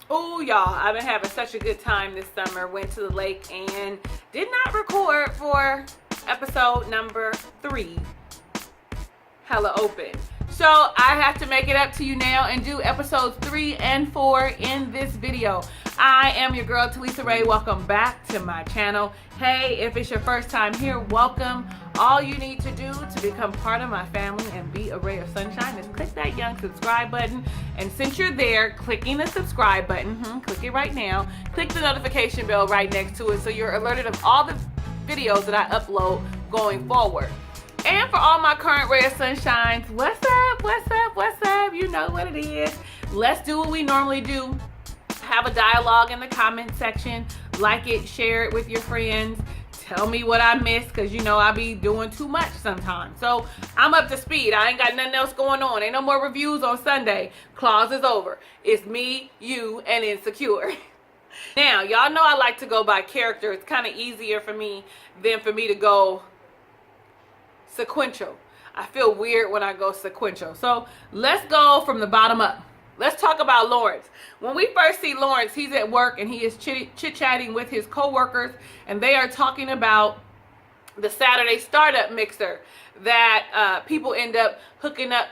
Oh, y'all, I've been having such a good time this summer. Went to the lake and did not record for episode number 3, Hella Open. So I have to make it up to you now and do episodes 3 and 4 in this video. I am your girl, Talisa Rae. Welcome back to my channel. Hey, if it's your first time here, welcome. All you need to do to become part of my family and be a ray of sunshine is click that young subscribe button. And since you're there, clicking the subscribe button, click it right now. Click the notification bell right next to it so you're alerted of all the videos that I upload going forward. And for all my current ray of sunshines, what's up, what's up, what's up? You know what it is. Let's do what we normally do. Have a dialogue in the comment section. Like it, share it with your friends. Tell me what I missed, because you know I be doing too much sometimes. So I'm up to speed. I ain't got nothing else going on. Ain't no more reviews on Sunday. Clause is over. It's me, you, and Insecure. Now, y'all know I like to go by character. It's kind of easier for me than for me to go sequential. I feel weird when I go sequential. So let's go from the bottom up. Let's talk about Lawrence. When we first see Lawrence, he's at work and he is chit-chatting with his co-workers, and they are talking about the Saturday startup mixer that people end up hooking up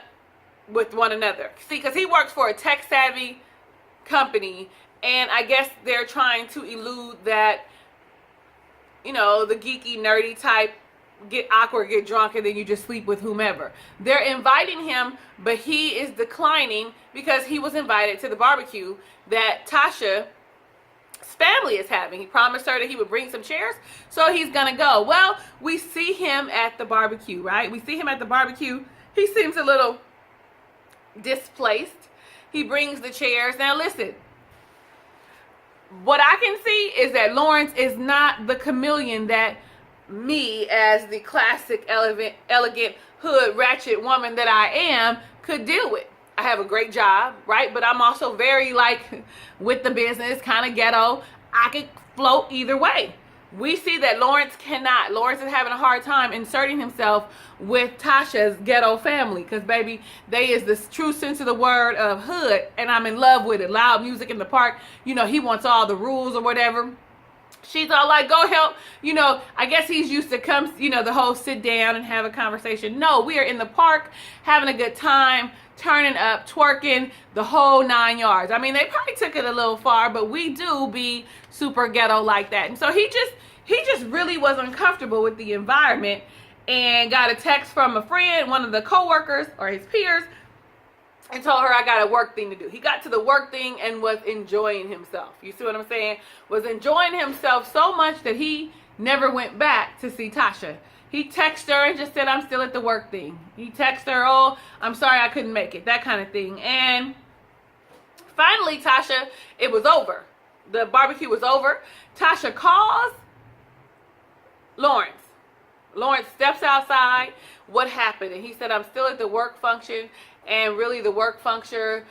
with one another. See, because he works for a tech-savvy company, and I guess they're trying to elude that, you know, the geeky, nerdy type, get awkward, get drunk, and then you just sleep with whomever. They're inviting him, but he is declining because he was invited to the barbecue that Tasha's family is having. He promised her that he would bring some chairs, so he's gonna go. Well, we see him at the barbecue, right? We see him at the barbecue. He seems a little displaced. He brings the chairs. Now listen, what I can see is that Lawrence is not the chameleon that me, as the classic, elegant, hood, ratchet woman that I am, could deal with. I have a great job, right? But I'm also very, like, with the business, kind of ghetto. I could float either way. We see that Lawrence cannot. Lawrence is having a hard time inserting himself with Tasha's ghetto family, because, baby, they is the true sense of the word of hood, and I'm in love with it. Loud music in the park. You know, he wants all the rules or whatever. She's all like, go help. You know, I guess he's used to come, you know, the whole sit down and have a conversation. No, we are in the park having a good time, turning up, twerking, the whole 9 yards. I mean, they probably took it a little far, but we do be super ghetto like that. And so he just really was uncomfortable with the environment and got a text from a friend, one of the co-workers or his peers, and told her, I got a work thing to do. He got to the work thing and was enjoying himself. You see what I'm saying? Was enjoying himself so much that he never went back to see Tasha. He texted her and just said, I'm still at the work thing. He texted her, oh, I'm sorry I couldn't make it. That kind of thing. And finally, Tasha, it was over. The barbecue was over. Tasha calls Lawrence. Lawrence steps outside. What happened? And he said, I'm still at the work function. And really the work function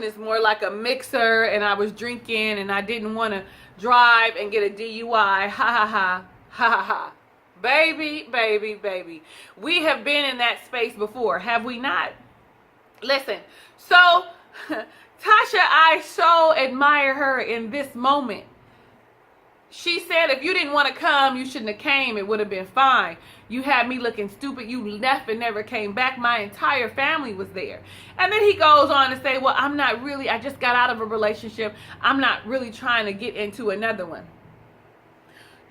is more like a mixer, and I was drinking and I didn't want to drive and get a DUI. Ha ha ha. Ha ha ha. Baby, baby, baby. We have been in that space before, have we not? Listen, so Tasha, I so admire her in this moment. She said, if you didn't want to come, you shouldn't have came. It would have been fine. You had me looking stupid. You left and never came back. My entire family was there. And then he goes on to say, well, I just got out of a relationship. I'm not really trying to get into another one.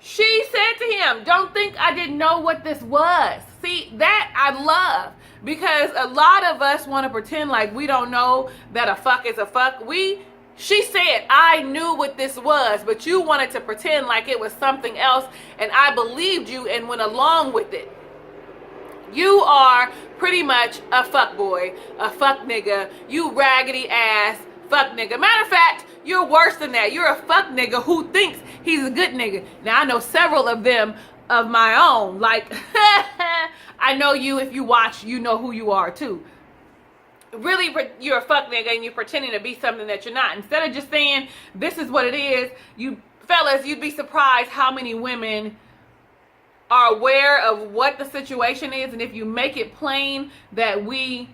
She said to him, don't think I didn't know what this was. See, that I love, because a lot of us want to pretend like we don't know that a fuck is a fuck. She said, I knew what this was, but you wanted to pretend like it was something else, and I believed you and went along with it. You are pretty much a fuck boy, a fuck nigga, you raggedy ass fuck nigga. Matter of fact, you're worse than that. You're a fuck nigga who thinks he's a good nigga. Now, I know several of them of my own. Like, I know you, if you watch, you know who you are too. Really, you're a fuck nigga and you're pretending to be something that you're not. Instead of just saying this is what it is, you fellas, you'd be surprised how many women are aware of what the situation is, and if you make it plain that we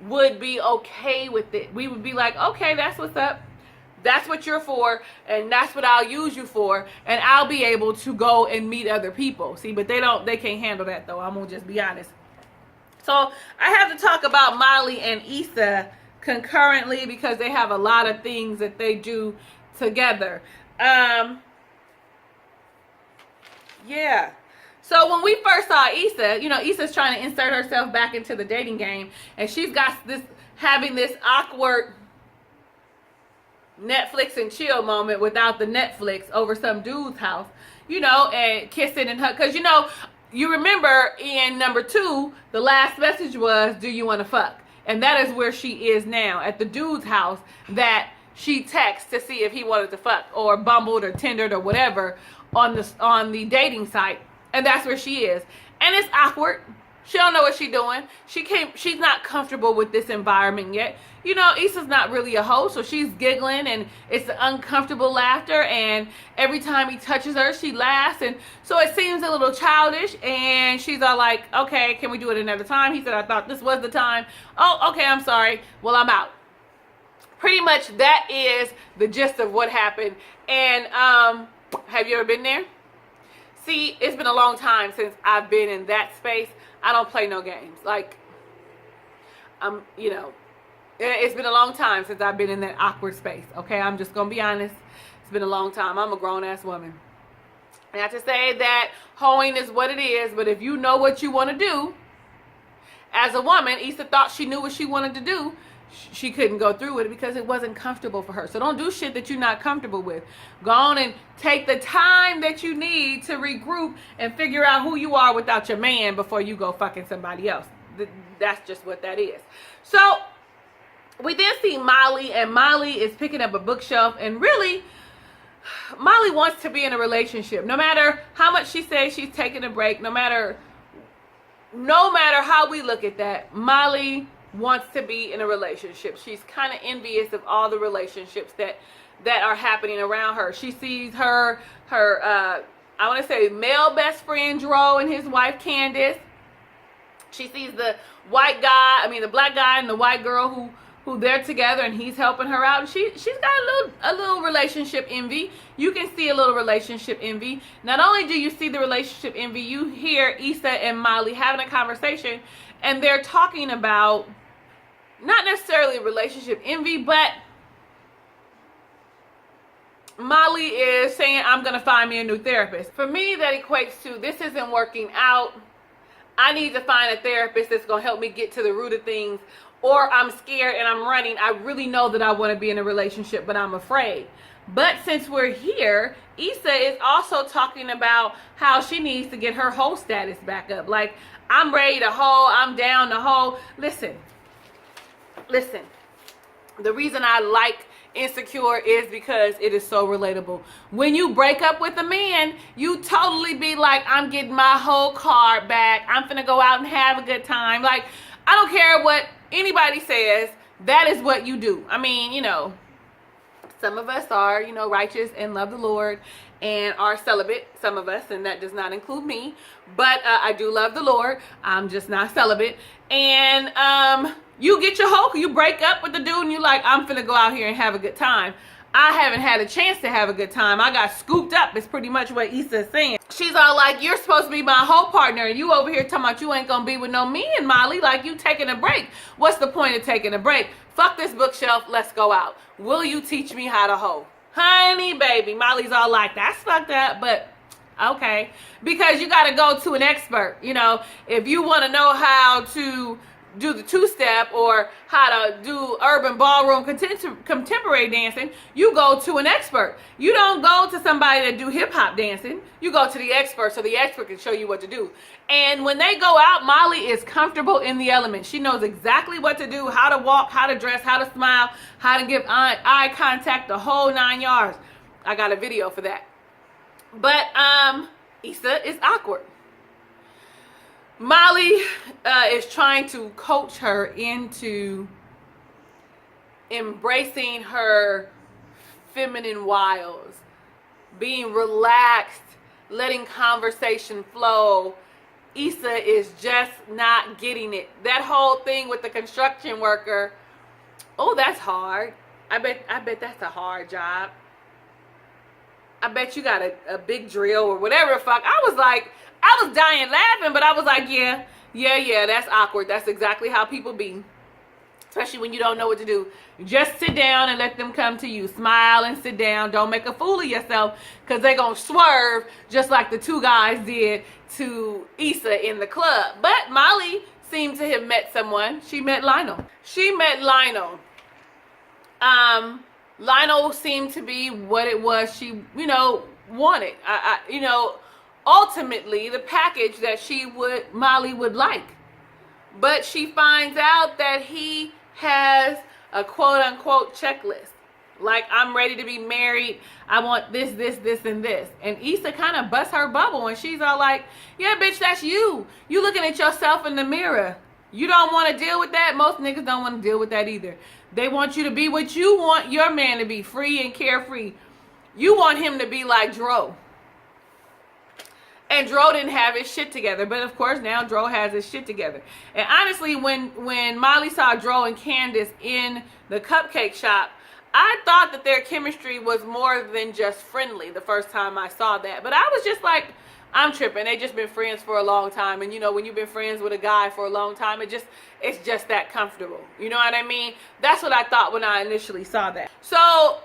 would be okay with it, we would be like, okay, that's what's up. That's what you're for, and that's what I'll use you for, and I'll be able to go and meet other people. See, but they can't handle that, though. I'm gonna just be honest. So I have to talk about Molly and Issa concurrently because they have a lot of things that they do together. Yeah. So when we first saw Issa, Issa's trying to insert herself back into the dating game, and she's got having this awkward Netflix and chill moment without the Netflix over some dude's house, and kissing and hug. Because, you remember in number 2, the last message was, do you want to fuck? And that is where she is now, at the dude's house that she texted to see if he wanted to fuck, or bumbled or Tindered or whatever on the dating site. And that's where she is. And it's awkward. She don't know what she's doing. She's not comfortable with this environment yet. Issa's not really a host, so she's giggling, and it's an uncomfortable laughter, and every time he touches her, she laughs, and so it seems a little childish, and she's all like, okay, can we do it another time? He said, I thought this was the time. Oh, okay, I'm sorry. Well, I'm out. Pretty much that is the gist of what happened. And have you ever been there? See, it's been a long time since I've been in that space. I don't play no games. Like, it's been a long time since I've been in that awkward space. Okay, I'm just going to be honest. It's been a long time. I'm a grown-ass woman. Not to say that hoeing is what it is, but if you know what you want to do, as a woman, Issa thought she knew what she wanted to do. She couldn't go through with it because it wasn't comfortable for her. So don't do shit that you're not comfortable with. Go on and take the time that you need to regroup and figure out who you are without your man before you go fucking somebody else. That's just what that is. So we then see Molly, and Molly is picking up a bookshelf, and really, Molly wants to be in a relationship. No matter how much she says she's taking a break, no matter how we look at that, Molly wants to be in a relationship. She's kind of envious of all the relationships that are happening around her. She sees her I want to say male best friend Dro and his wife Candace. She sees the black guy and the white girl who they're together, and he's helping her out. And she's got a little relationship envy. You can see a little relationship envy. Not only do you see the relationship envy, you hear Issa and Molly having a conversation, and they're talking about not necessarily relationship envy, but Molly is saying, I'm going to find me a new therapist. For me, that equates to, this isn't working out. I need to find a therapist that's going to help me get to the root of things. Or I'm scared and I'm running. I really know that I want to be in a relationship, but I'm afraid. But since we're here, Issa is also talking about how she needs to get her hoe status back up. Like, I'm ready to hoe. I'm down to hoe. Listen. The reason I like Insecure is because it is so relatable. When you break up with a man, you totally be like, I'm getting my whole card back. I'm finna go out and have a good time. Like, I don't care what anybody says. That is what you do. I mean, some of us are, righteous and love the Lord and are celibate. Some of us, and that does not include me. But I do love the Lord. I'm just not celibate. And you get your hoe, you break up with the dude, and you're like, I'm finna go out here and have a good time. I haven't had a chance to have a good time. I got scooped up. It's pretty much what Issa is saying. She's all like, you're supposed to be my whole partner, and you over here talking about you ain't gonna be with no me and Molly, like you taking a break. What's the point of taking a break? Fuck this bookshelf, let's go out. Will you teach me how to hoe? Honey, baby. Molly's all like, that's fucked up, but okay. Because you gotta go to an expert. If you wanna know how to do the two-step or how to do urban ballroom contemporary dancing, you go to an expert. You don't go to somebody that do hip-hop dancing. You go to the expert so the expert can show you what to do. And when they go out, Molly is comfortable in the element. She knows exactly what to do, how to walk, how to dress, how to smile, how to give eye contact, the whole 9 yards. I got a video for that. But Issa is awkward. Molly is trying to coach her into embracing her feminine wiles, being relaxed, letting conversation flow. Issa is just not getting it. That whole thing with the construction worker, oh, that's hard. I bet that's a hard job. I bet you got a big drill or whatever the fuck. I was dying laughing, but I was like, yeah, that's awkward. That's exactly how people be. Especially when you don't know what to do. Just sit down and let them come to you. Smile and sit down. Don't make a fool of yourself, because they're going to swerve just like the two guys did to Issa in the club. But Molly seemed to have met someone. She met Lionel. Lionel seemed to be what it was she, wanted. Ultimately the package that Molly would like. But she finds out that he has a quote-unquote checklist. Like, I'm ready to be married. I want this, and this. And Issa kind of busts her bubble, and she's all like, yeah, bitch, that's you. You looking at yourself in the mirror. You don't want to deal with that. Most niggas don't want to deal with that either. They want you to be what you want your man to be, free and carefree. You want him to be like Dro. And Dro didn't have his shit together. But of course now Dro has his shit together. And honestly, when Molly saw Dro and Candace in the cupcake shop, I thought that their chemistry was more than just friendly the first time I saw that. But I was just like, I'm tripping. They just been friends for a long time. And when you've been friends with a guy for a long time, it's just that comfortable. You know what I mean? That's what I thought when I initially saw that. So,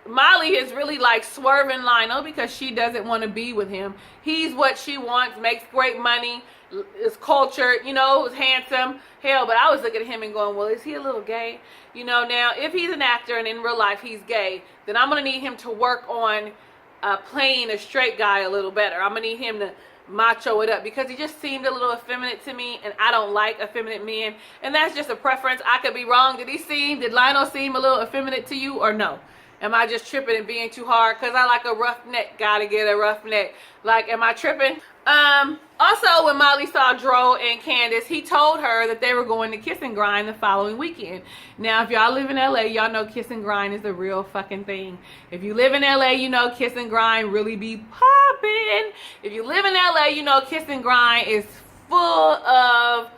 Molly is really like swerving Lionel because she doesn't want to be with him. He's what she wants, makes great money, is cultured, is handsome. Hell, but I was looking at him and going, well, is he a little gay? Now, if he's an actor and in real life he's gay, then I'm going to need him to work on playing a straight guy a little better. I'm going to need him to macho it up, because he just seemed a little effeminate to me, and I don't like effeminate men. And that's just a preference. I could be wrong. Did Lionel seem a little effeminate to you, or no? Am I just tripping and being too hard? Because I like a rough neck. Gotta get a rough neck. Like, am I tripping? Also, when Molly saw Dro and Candace, he told her that they were going to Kiss and Grind the following weekend. Now, if y'all live in LA, y'all know Kiss and Grind is a real fucking thing. If you live in LA, you know Kiss and Grind really be popping. If you live in LA, you know Kiss and Grind is full of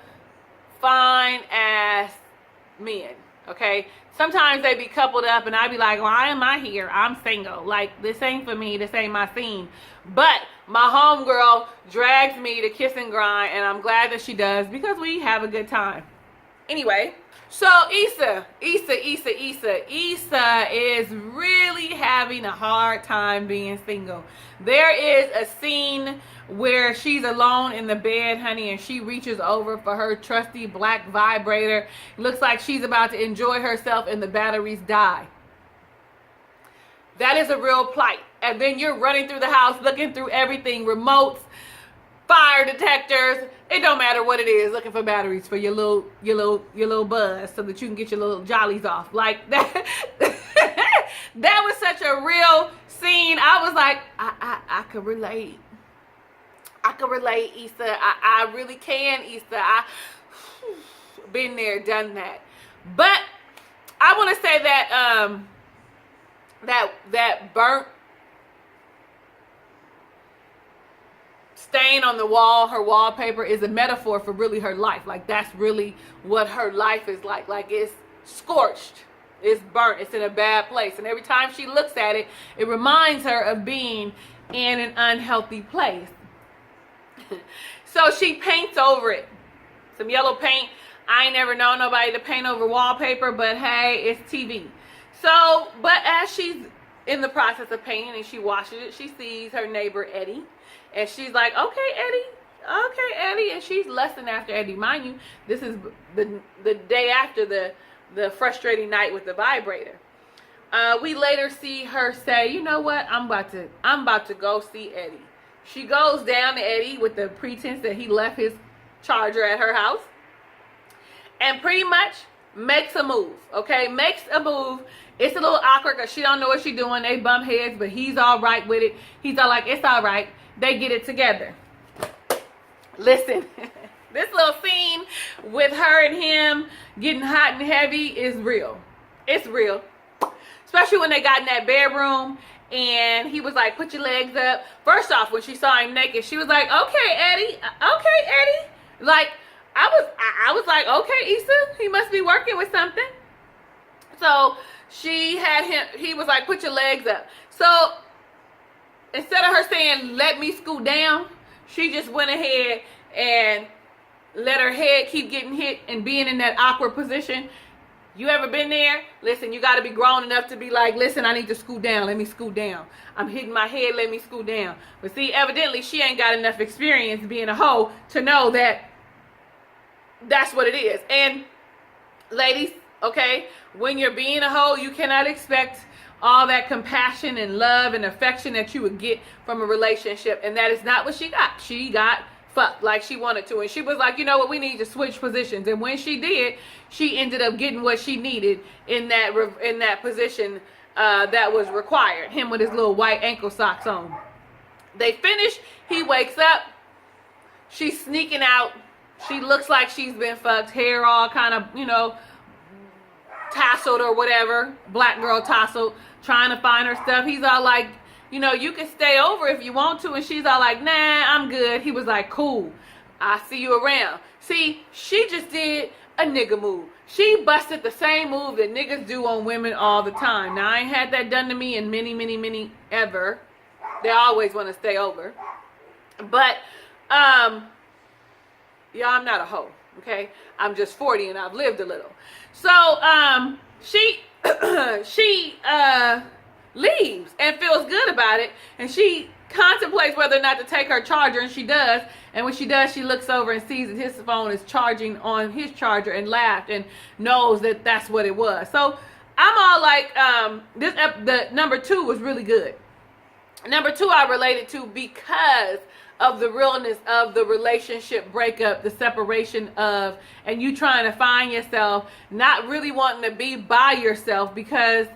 fine ass men. Okay? Sometimes they be coupled up and I be like, why am I here? I'm single. Like, this ain't for me. This ain't my scene. But my homegirl drags me to Kiss and Grind, and I'm glad that she does, because we have a good time. Anyway, so Issa is really having a hard time being single. There is a scene where she's alone in the bed, honey, and she reaches over for her trusty black vibrator. It looks like she's about to enjoy herself, and the batteries die. That is a real plight. And then you're running through the house, looking through everything, remotes, fire detectors. It don't matter what it is, looking for batteries for your little buzz, so that you can get your little jollies off. Like that. That was such a real scene. I was like, I could relate. I could relate, Issa. I really can, Issa. I been there, done that. But I want to say that that burnt stain on the wall, her wallpaper, is a metaphor for really her life. Like, that's really what her life is like. Like, it's scorched, it's burnt, it's in a bad place. And every time she looks at it, it reminds her of being in an unhealthy place. So she paints over it. Some yellow paint. I ain't never known nobody to paint over wallpaper, but hey, it's TV. So, but as she's in the process of painting and she washes it, she sees her neighbor Eddie. And she's like, okay, Eddie. And she's lusting after Eddie. Mind you, this is the day after the frustrating night with the vibrator. We later see her say, you know what? I'm about to go see Eddie. She goes down to Eddie with the pretense that he left his charger at her house. And pretty much makes a move, okay? Makes a move. It's a little awkward because she don't know what she's doing. They bump heads, but he's all right with it. He's all like, it's all right. They get it together. Listen, this little scene with her and him getting hot and heavy is real. It's real. Especially when they got in that bedroom and he was like, put your legs up. First off, when she saw him naked, she was like, okay, Eddie. Okay, Eddie. Like, I was like, okay, Issa, he must be working with something. So she had him, he was like, put your legs up. So instead of her saying, let me scoot down, she just went ahead and let her head keep getting hit and being in that awkward position. You ever been there? Listen, you got to be grown enough to be like, listen, I need to scoot down. Let me scoot down. I'm hitting my head. Let me scoot down. But see, evidently, she ain't got enough experience being a hoe to know that that's what it is. And ladies, okay, when you're being a hoe, you cannot expect all that compassion and love and affection that you would get from a relationship. And that is not what she got. She got fucked like she wanted to. And she was like, you know what, we need to switch positions. And when she did, she ended up getting what she needed in that position that was required. Him with his little white ankle socks on. They finish. He wakes up. She's sneaking out. She looks like she's been fucked. Hair all kind of, you know, tasseled or whatever. Black girl tasseled. Trying to find her stuff. He's all like, you know, you can stay over if you want to. And she's all like, nah, I'm good. He was like, cool. I'll see you around. See, she just did a nigga move. She busted the same move that niggas do on women all the time. Now, I ain't had that done to me in many ever. They always want to stay over. But, y'all, I'm not a hoe, okay? I'm just 40 and I've lived a little. So, she leaves and feels good about it, and she contemplates whether or not to take her charger, and she does. And when she does, she looks over and sees that his phone is charging on his charger and laughed and knows that that's what it was. So I'm all like, the number 2 was really good. Number 2 I related to because of the realness of the relationship breakup, the separation of, and you trying to find yourself, not really wanting to be by yourself because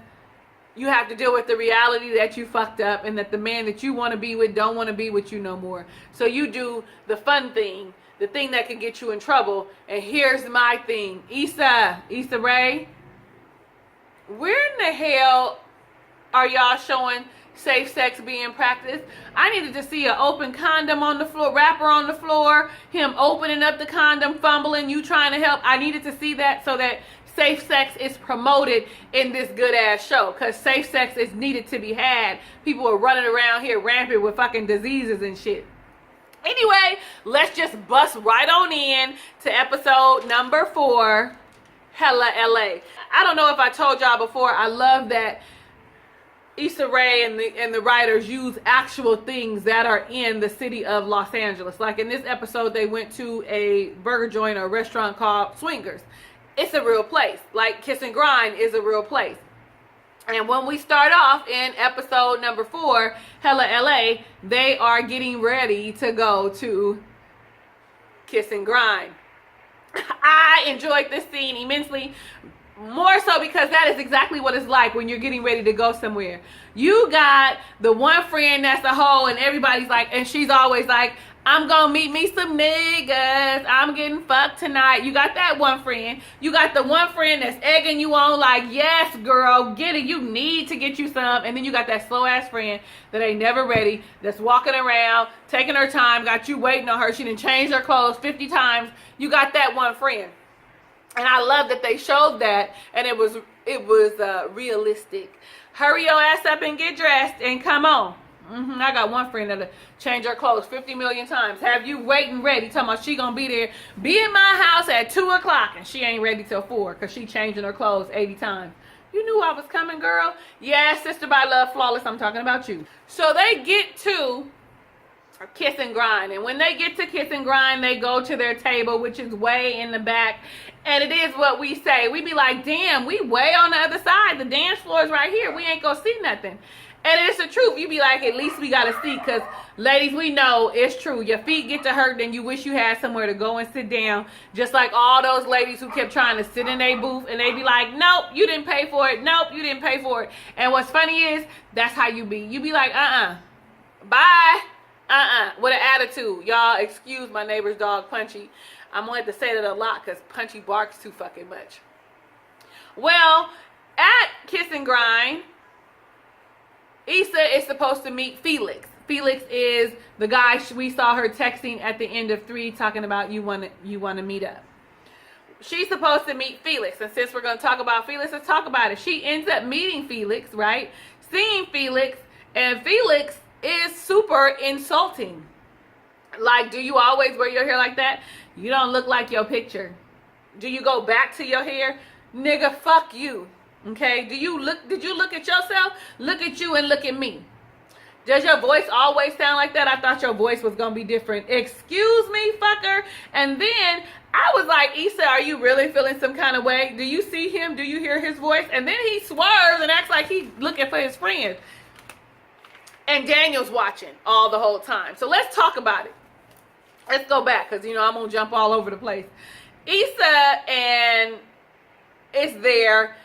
you have to deal with the reality that you fucked up and that the man that you want to be with don't want to be with you no more. So you do the fun thing, the thing that can get you in trouble. And here's my thing. Issa Rae, where in the hell are y'all showing safe sex being practiced? I needed to see an open condom on the floor, wrapper on the floor, him opening up the condom, fumbling, you trying to help. I needed to see that so that safe sex is promoted in this good ass show, because safe sex is needed to be had. People are running around here rampant with fucking diseases and shit. Anyway, let's just bust right on in to episode number 4, Hella LA. I don't know if I told y'all before, I love that Issa Rae and the writers use actual things that are in the city of Los Angeles. Like in this episode, they went to a burger joint or a restaurant called Swingers. It's a real place. Like Kiss and Grind is a real place. And when we start off in episode number 4, Hella LA, they are getting ready to go to Kiss and Grind. I enjoyed this scene immensely. More so because that is exactly what it's like when you're getting ready to go somewhere. You got the one friend that's a hoe and everybody's like, and she's always like, I'm gonna meet me some niggas. I'm getting fucked tonight. You got that one friend. You got the one friend that's egging you on like, yes, girl, get it. You need to get you some. And then you got that slow ass friend that ain't never ready, that's walking around, taking her time, got you waiting on her. She done changed her clothes 50 times. You got that one friend. And I love that they showed that, and it was realistic. Hurry your ass up and get dressed and come on. I got one friend that'll change her clothes 50 million times. Have you waiting ready, talking about she gonna be there, be in my house at 2 o'clock, and she ain't ready till 4 because she changing her clothes 80 times. You knew I was coming, girl. Yeah, Sister by Love Flawless, I'm talking about you. So they get to Kiss and Grind, and when they get to Kiss and Grind, they go to their table, which is way in the back. And it is what we say. We be like, damn, we way on the other side. The dance floor is right here. We ain't gonna see nothing. And it's the truth. You be like, at least we got a seat, because ladies, we know it's true. Your feet get to hurt, then you wish you had somewhere to go and sit down. Just like all those ladies who kept trying to sit in their booth, and they be like, nope, you didn't pay for it. Nope, you didn't pay for it. And what's funny is, that's how you be. You be like, bye. With an attitude. Y'all excuse my neighbor's dog, Punchy. I'm going to have to say that a lot because Punchy barks too fucking much. Well, at Kiss and Grind, Issa is supposed to meet Felix. Felix is the guy we saw her texting at the end of 3 talking about you want to meet up. she's supposed to meet Felix. And since we're going to talk about Felix, let's talk about it. She ends up meeting Felix, right? Seeing Felix, and Felix is super insulting. Like, do you always wear your hair like that? You don't look like your picture. Do you go back to your hair? Nigga, fuck you. Okay? Did you look at yourself? Look at you and look at me. Does your voice always sound like that? I thought your voice was going to be different. Excuse me, fucker. And then I was like, Issa, are you really feeling some kind of way? Do you see him? Do you hear his voice? And then he swerves and acts like he's looking for his friends. And Daniel's watching all the whole time. So let's talk about it. Let's go back because, I'm going to jump all over the place. Issa and is there.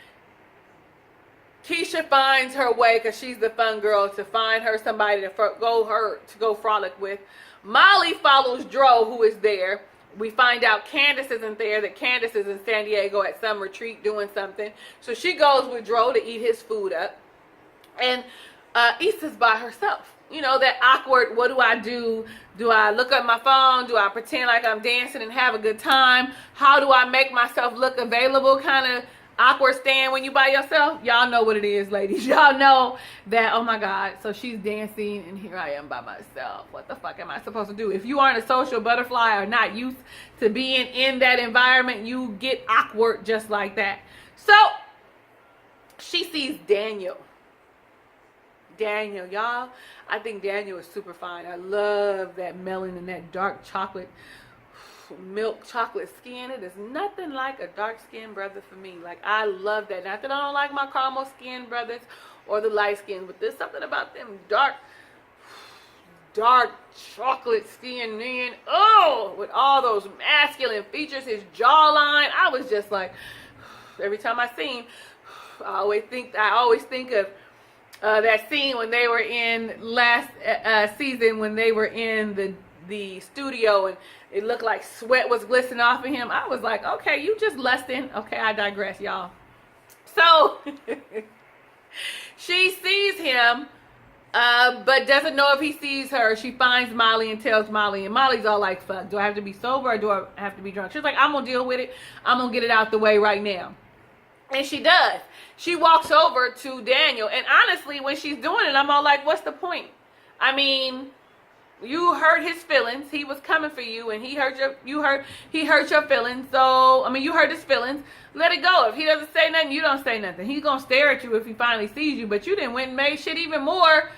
Keisha finds her way because she's the fun girl to find her somebody to go frolic with. Molly follows Dro, who is there. We find out Candace isn't there, that Candace is in San Diego at some retreat doing something. So she goes with Dro to eat his food up. And Issa's by herself. That awkward, what do I do? Do I look at my phone? Do I pretend like I'm dancing and have a good time? How do I make myself look available? Kind of awkward stand when you by yourself. Y'all know what it is, ladies. Y'all know that, oh my God. So she's dancing and here I am by myself. What the fuck am I supposed to do? If you aren't a social butterfly or not used to being in that environment, you get awkward just like that. So she sees Daniel. Daniel, y'all. I think Daniel is super fine. I love that melon and that dark chocolate, milk chocolate skin. It is nothing like a dark skinned brother for me. Like, I love that. Not that I don't like my caramel skinned brothers or the light skin, but there's something about them dark chocolate skin men. Oh, with all those masculine features, his jawline. I was just like, every time I see him, I always think of that scene when they were in last season, when they were in the studio and it looked like sweat was glistening off of him. I was like, okay, you just lusting. Okay, I digress, y'all. So she sees him, but doesn't know if he sees her. She finds Molly and tells Molly, and Molly's all like, fuck, do I have to be sober or do I have to be drunk? She's like, I'm gonna deal with it. I'm gonna get it out the way right now. And she does. She walks over to Daniel. And honestly, when she's doing it, I'm all like, what's the point? I mean, you hurt his feelings. He was coming for you and he hurt your feelings. So, I mean, you hurt his feelings. Let it go. If he doesn't say nothing, you don't say nothing. He's going to stare at you if he finally sees you. But you didn't went and made shit even more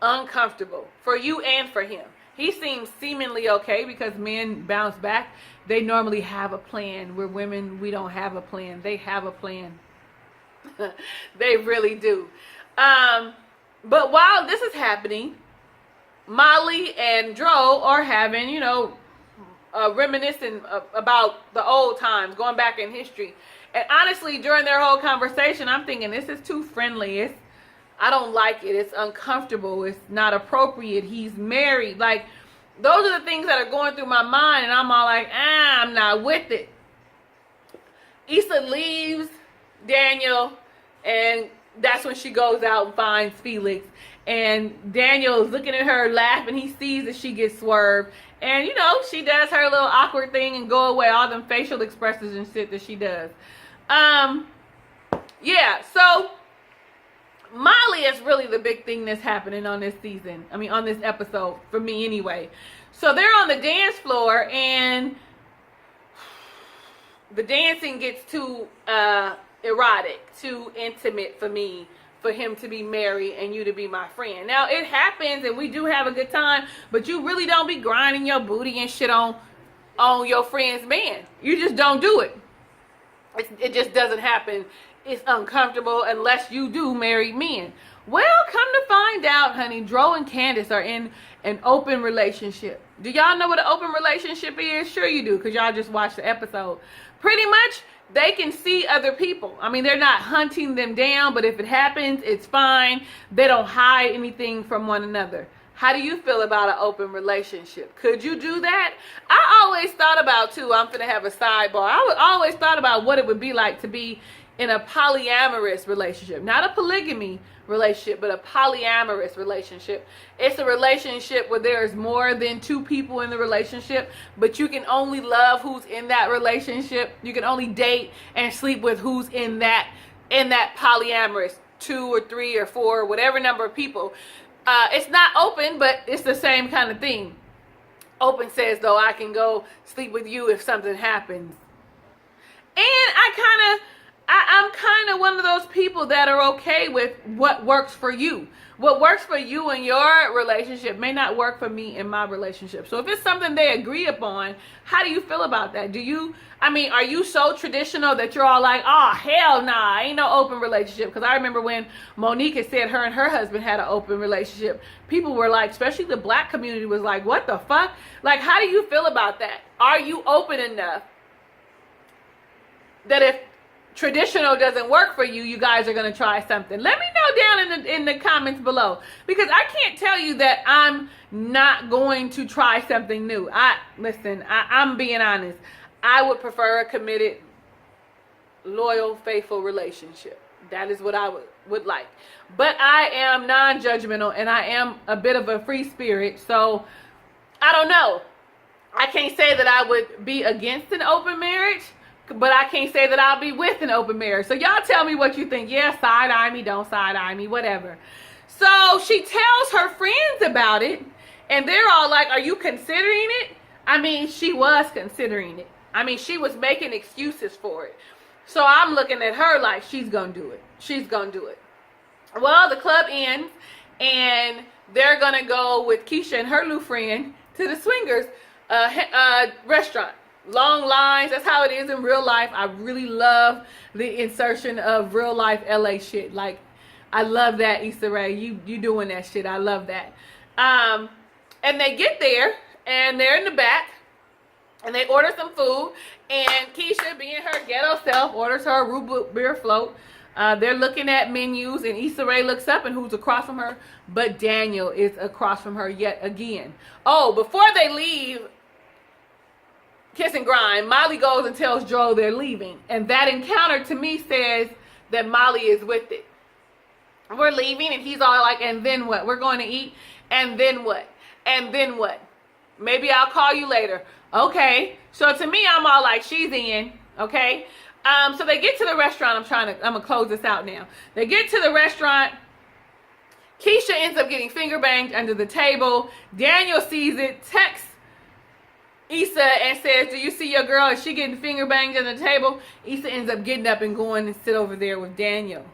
uncomfortable for you and for him. He seems seemingly okay because men bounce back. They normally have a plan. We're women, we don't have a plan. They have a plan. They really do. But while this is happening, Molly and Dro are having, reminiscing about the old times, going back in history. And honestly, during their whole conversation, I'm thinking, this is too friendly. I don't like it. It's uncomfortable. It's not appropriate. He's married. Like, those are the things that are going through my mind, and I'm all like, I'm not with it. Issa leaves Daniel, and that's when she goes out and finds Felix. And Daniel is looking at her, laughing. He sees that she gets swerved. And, she does her little awkward thing and go away, all them facial expressions and shit that she does. Yeah, so Molly is really the big thing that's happening on this season. I mean, on this episode, for me anyway. So they're on the dance floor, and the dancing gets too erotic, too intimate for me, for him to be married and you to be my friend. Now, it happens, and we do have a good time, but you really don't be grinding your booty and shit on your friend's man. You just don't do it. It just doesn't happen. It's uncomfortable unless you do married men. Well, come to find out, honey, Dro and Candace are in an open relationship. Do y'all know what an open relationship is? Sure you do, because y'all just watched the episode. Pretty much, they can see other people. I mean, they're not hunting them down, but if it happens, it's fine. They don't hide anything from one another. How do you feel about an open relationship? Could you do that? I always thought about, too, I'm going to have a sidebar. I always thought about what it would be like to be in a polyamorous relationship, not a polygamy relationship, but a polyamorous relationship. It's a relationship where there's more than two people in the relationship, but you can only love who's in that relationship. You can only date and sleep with who's in that polyamorous, 2 or 3 or 4, whatever number of people. It's not open, but it's the same kind of thing. Open says, though, I can go sleep with you if something happens. And I'm kind of one of those people that are okay with what works for you. What works for you in your relationship may not work for me in my relationship. So if it's something they agree upon, how do you feel about that? Are you so traditional that you're all like, oh, hell nah, ain't no open relationship? Because I remember when Monique had said her and her husband had an open relationship, people were like, especially the black community was like, what the fuck? Like, how do you feel about that? Are you open enough that if traditional doesn't work for you, you guys are going to try something? Let me know down in the comments below, because I can't tell you that I'm not going to try something new. I'm being honest. I would prefer a committed, loyal, faithful relationship. That is what I would like. But I am non-judgmental, and I am a bit of a free spirit, so I don't know. I can't say that I would be against an open marriage, but I can't say that I'll be with an open marriage. So y'all tell me what you think. Yeah, side-eye me, don't side-eye me, whatever. So she tells her friends about it, and they're all like, are you considering it? She was considering it. She was making excuses for it. So I'm looking at her like, she's going to do it. She's going to do it. Well, the club ends, and they're going to go with Keisha and her new friend to the swingers restaurant. Long lines. That's how it is in real life. I really love the insertion of real life LA shit. Like, I love that, Issa Rae. You doing that shit. I love that. And they get there, and they're in the back, and they order some food, and Keisha, being her ghetto self, orders her a root beer float. They're looking at menus, and Issa Rae looks up, and who's across from her? But Daniel is across from her yet again. Oh, before they leave Kiss and Grind, Molly goes and tells Joe they're leaving. And that encounter to me says that Molly is with it. We're leaving, and he's all like, and then what? We're going to eat, and then what? And then what? Maybe I'll call you later. Okay. So to me, I'm all like, she's in. Okay. So they get to the restaurant. I'm gonna close this out now. They get to the restaurant. Keisha ends up getting finger banged under the table. Daniel sees it, texts Issa and says, do you see your girl? Is she getting finger banged under the table? Issa ends up getting up and going and sit over there with Daniel.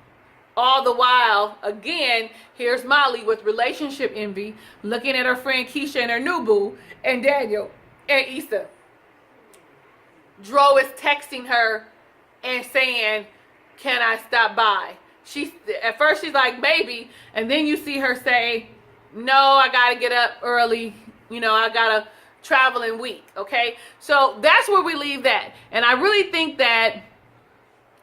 All the while, again, here's Molly with relationship envy, looking at her friend Keisha and her new boo, and Daniel and Issa. Dro is texting her and saying, can I stop by? At first she's like, maybe, and then you see her say, no, I gotta get up early, I gotta traveling week. Okay, so that's where we leave that, and I really think that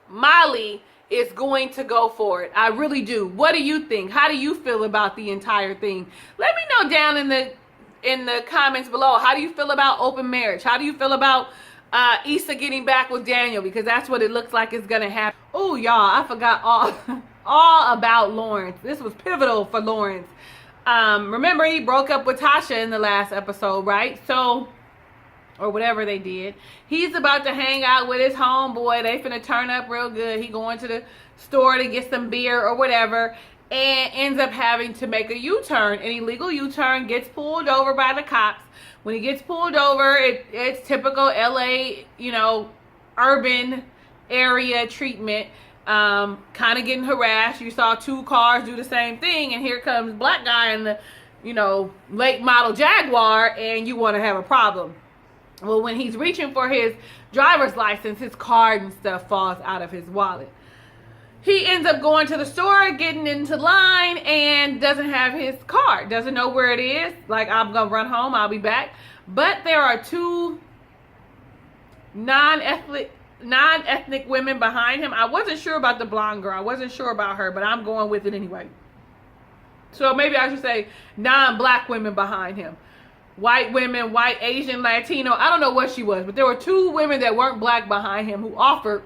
Molly is going to go for it. I really do. What do you think? How do you feel about the entire thing? Let me know down in the comments below. How do you feel about open marriage? How do you feel about Issa getting back with Daniel? Because that's what it looks like is gonna happen. Oh, y'all, I forgot all about Lawrence. This was pivotal for Lawrence. Remember, he broke up with Tasha in the last episode, right? So, or whatever they did. He's about to hang out with his homeboy. They finna turn up real good. He going to the store to get some beer or whatever, and ends up having to make a U-turn, an illegal U-turn, gets pulled over by the cops. When he gets pulled over, it's typical LA, urban area treatment. Kind of getting harassed. You saw 2 cars do the same thing, and here comes black guy in the, late model Jaguar, and you want to have a problem. Well, when he's reaching for his driver's license, his card and stuff falls out of his wallet. He ends up going to the store, getting into line, and doesn't have his card. Doesn't know where it is. Like, I'm going to run home. I'll be back. But there are 2 non-ethnic women behind him. I wasn't sure about the blonde girl. I wasn't sure about her, but I'm going with it anyway. So maybe I should say non-black women behind him. White women, white, Asian, Latino. I don't know what she was, but there were 2 women that weren't black behind him who offered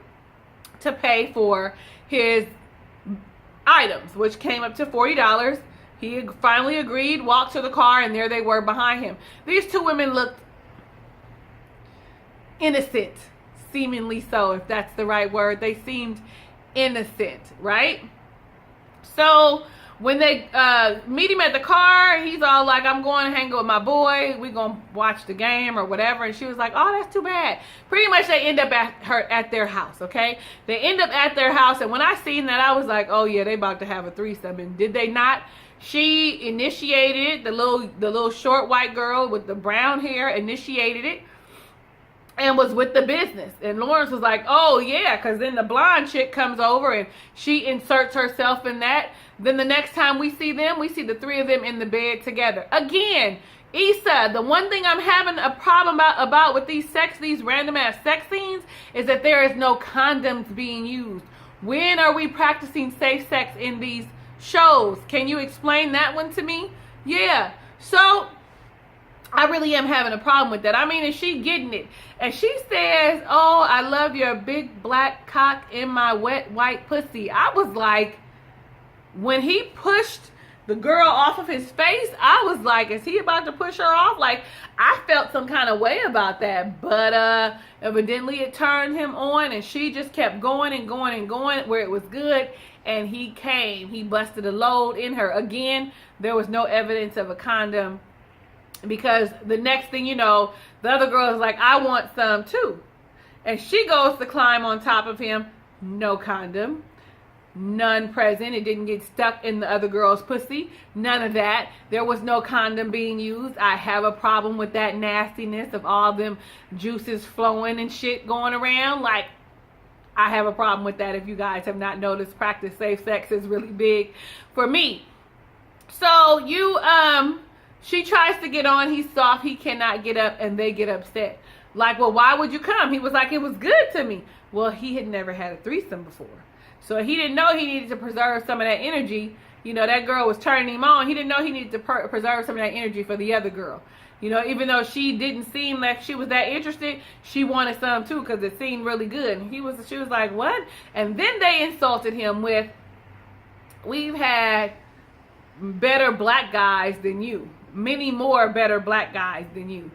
to pay for his items, which came up to $40. He finally agreed, walked to the car, and there they were behind him. These two women looked innocent, seemingly so, if that's the right word. They seemed innocent, right? So when they meet him at the car, he's all like, I'm going to hang out with my boy. We're going to watch the game or whatever. And she was like, oh, that's too bad. Pretty much they end up at their house, okay? They end up at their house. And when I seen that, I was like, oh, yeah, they about to have a threesome. And did they not? She initiated, the little short white girl with the brown hair initiated it and was with the business. And Lawrence was like, oh, yeah, because then the blonde chick comes over and she inserts herself in that. Then the next time we see them, we see the three of them in the bed together. Again, Issa, the one thing I'm having a problem about with these random ass sex scenes is that there is no condoms being used. When are we practicing safe sex in these shows? Can you explain that one to me? Yeah. So I really am having a problem with that. I mean, is she getting it? And she says, oh, I love your big black cock in my wet white pussy. I was like, when he pushed the girl off of his face, I was like, is he about to push her off? Like, I felt some kind of way about that. But evidently it turned him on, and she just kept going and going and going where it was good. And he came. He busted a load in her. Again, there was no evidence of a condom, because the next thing you know, the other girl is like, I want some too. And she goes to climb on top of him. No condom. None present. It didn't get stuck in the other girl's pussy. None of that. There was no condom being used. I have a problem with that nastiness of all them juices flowing and shit going around. Like, I have a problem with that. If you guys have not noticed, practice safe sex is really big for me. So she tries to get on. He's soft. He cannot get up, and they get upset. Like, well, why would you come? He was like, it was good to me. Well, he had never had a threesome before. So he didn't know he needed to preserve some of that energy. You know, that girl was turning him on. He didn't know he needed to preserve some of that energy for the other girl. You know, even though she didn't seem like she was that interested, she wanted some too because it seemed really good. And she was like, what? And then they insulted him with, we've had better black guys than you. Many more better black guys than you.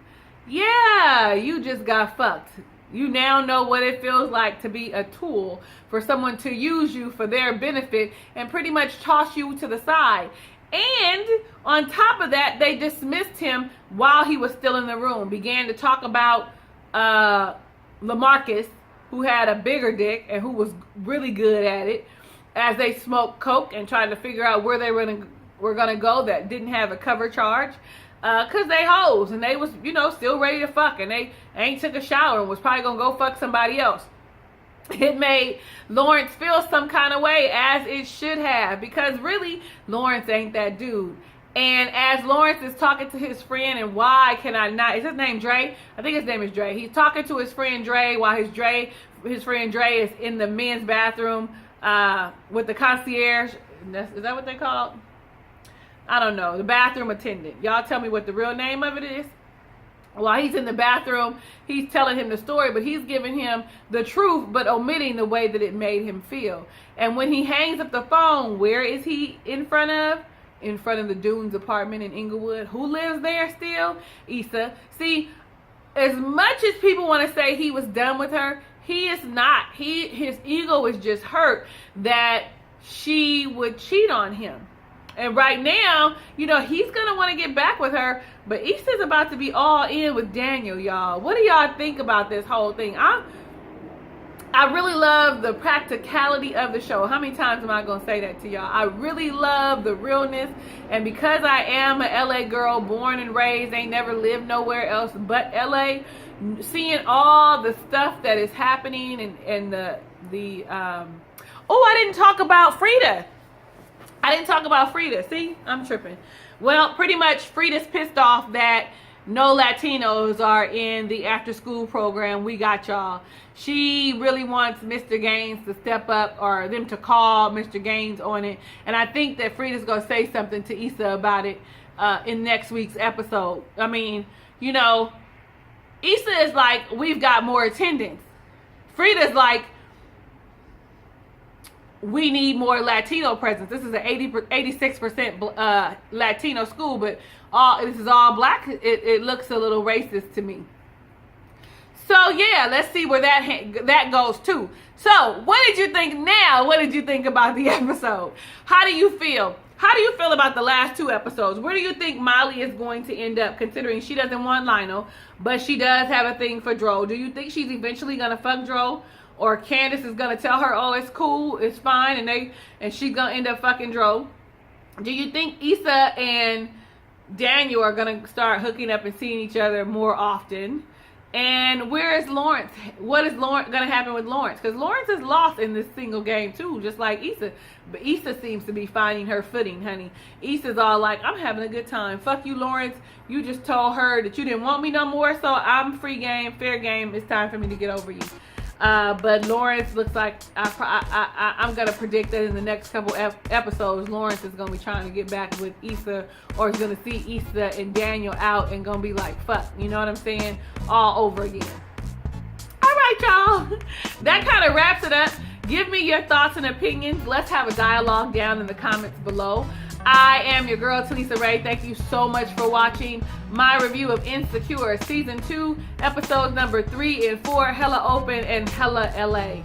Yeah, you just got fucked. You now know what it feels like to be a tool for someone to use you for their benefit and pretty much toss you to the side. And on top of that, they dismissed him while he was still in the room. Began to talk about LaMarcus, who had a bigger dick and who was really good at it, as they smoked coke and tried to figure out where they were going to go that didn't have a cover charge. Because they hoes, and they was, you know, still ready to fuck, and they ain't took a shower and was probably going to go fuck somebody else. It made Lawrence feel some kind of way, as it should have, because really, Lawrence ain't that dude. And as Lawrence is talking to his friend, and why can I not, is his name Dre? I think his name is Dre. He's talking to his friend Dre while his friend Dre is in the men's bathroom with the concierge. Is that what they call it? I don't know, the bathroom attendant. Y'all tell me what the real name of it is. While he's in the bathroom, he's telling him the story, but he's giving him the truth, but omitting the way that it made him feel. And when he hangs up the phone, where is he in front of? In front of the Dunes apartment in Inglewood. Who lives there still? Issa. See, as much as people want to say he was done with her, he is not. His ego is just hurt that she would cheat on him. And right now, you know, he's going to want to get back with her. But Issa's about to be all in with Daniel, y'all. What do y'all think about this whole thing? I really love the practicality of the show. How many times am I going to say that to y'all? I really love the realness. And because I am a LA girl, born and raised, ain't never lived nowhere else but LA, seeing all the stuff that is happening and the oh, I didn't talk about Frida. See, I'm tripping. Well, pretty much Frida's pissed off that no Latinos are in the after school program. We got y'all. She really wants Mr. Gaines to step up, or them to call Mr. Gaines on it. And I think that Frida's going to say something to Issa about it in next week's episode. I mean, you know, Issa is like, we've got more attendance. Frida's like, we need more Latino presence. This is an 86% Latino school, but this is all black. It looks a little racist to me. So yeah, let's see where that goes too. So what did you think now? What did you think about the episode? How do you feel? How do you feel about the last 2 episodes? Where do you think Molly is going to end up, considering she doesn't want Lionel, but she does have a thing for Dro? Do you think she's eventually gonna fuck Dro? Or Candace is gonna tell her, oh, it's cool, it's fine, and she's gonna end up fucking Dro? Do you think Issa and Daniel are gonna start hooking up and seeing each other more often? And where is Lawrence? What is gonna happen with Lawrence? Because Lawrence is lost in this single game too, just like Issa. But Issa seems to be finding her footing, honey. Issa's all like, I'm having a good time. Fuck you, Lawrence. You just told her that you didn't want me no more, so I'm free game, fair game. It's time for me to get over you. But Lawrence looks like I'm gonna predict that in the next couple episodes, Lawrence is gonna be trying to get back with Issa, or he's gonna see Issa and Daniel out and gonna be like, fuck, you know what I'm saying? All over again. All right, y'all. That kind of wraps it up. Give me your thoughts and opinions. Let's have a dialogue down in the comments below. I am your girl, Talisa Rae. Thank you so much for watching my review of Insecure Season 2, episodes number 3 and 4, Hella Open and Hella LA.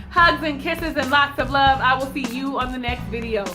Hugs and kisses and lots of love. I will see you on the next video.